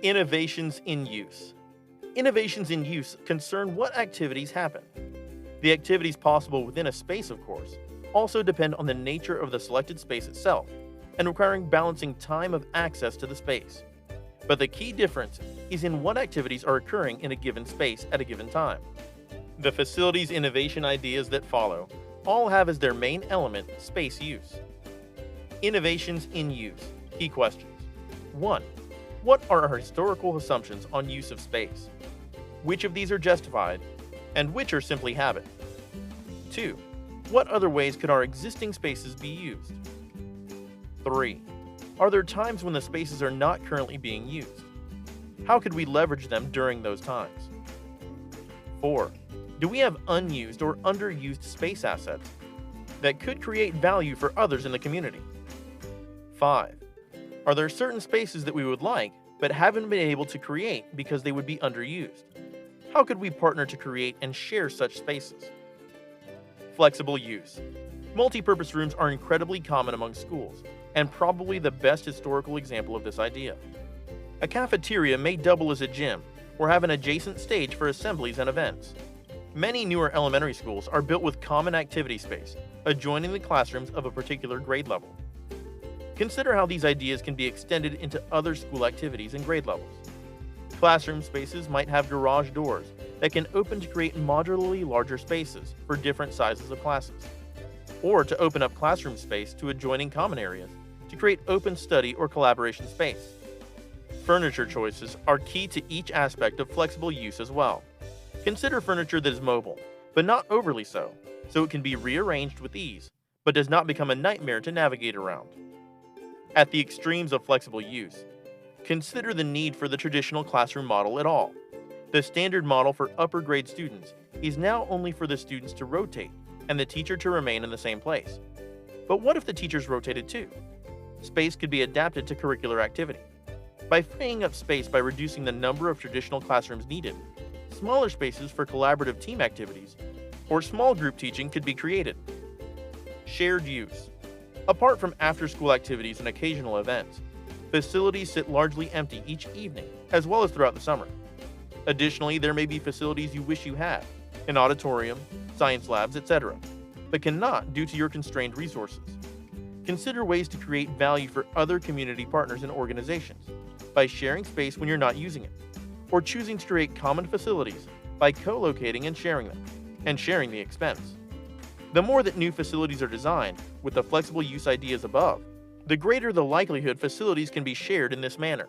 Innovations in use. Innovations in use concern what activities happen. The activities possible within a space, of course, also depend on the nature of the selected space itself and requiring balancing time of access to the space. But the key difference is in what activities are occurring in a given space at a given time. The facilities innovation ideas that follow all have as their main element space use. Innovations in use. Key questions. 1. What are our historical assumptions on use of space? Which of these are justified, and which are simply habit? 2. What other ways could our existing spaces be used? 3. Are there times when the spaces are not currently being used? How could we leverage them during those times? 4. Do we have unused or underused space assets that could create value for others in the community? 5. Are there certain spaces that we would like but haven't been able to create because they would be underused? How could we partner to create and share such spaces? Flexible use. Multi-purpose rooms are incredibly common among schools, and probably the best historical example of this idea. A cafeteria may double as a gym, or have an adjacent stage for assemblies and events. Many newer elementary schools are built with common activity space, adjoining the classrooms of a particular grade level. Consider how these ideas can be extended into other school activities and grade levels. Classroom spaces might have garage doors that can open to create modularly larger spaces for different sizes of classes, or to open up classroom space to adjoining common areas to create open study or collaboration space. Furniture choices are key to each aspect of flexible use as well. Consider furniture that is mobile, but not overly so it can be rearranged with ease, but does not become a nightmare to navigate around. At the extremes of flexible use, consider the need for the traditional classroom model at all. The standard model for upper grade students is now only for the students to rotate and the teacher to remain in the same place. But what if the teachers rotated too? Space could be adapted to curricular activity. By freeing up space by reducing the number of traditional classrooms needed, smaller spaces for collaborative team activities or small group teaching could be created. Shared use. Apart from after-school activities and occasional events, facilities sit largely empty each evening, as well as throughout the summer. Additionally, there may be facilities you wish you had, an auditorium, science labs, etc., but cannot due to your constrained resources. Consider ways to create value for other community partners and organizations by sharing space when you're not using it, or choosing to create common facilities by co-locating and sharing them, and sharing the expense. The more that new facilities are designed with the flexible use ideas above, the greater the likelihood facilities can be shared in this manner.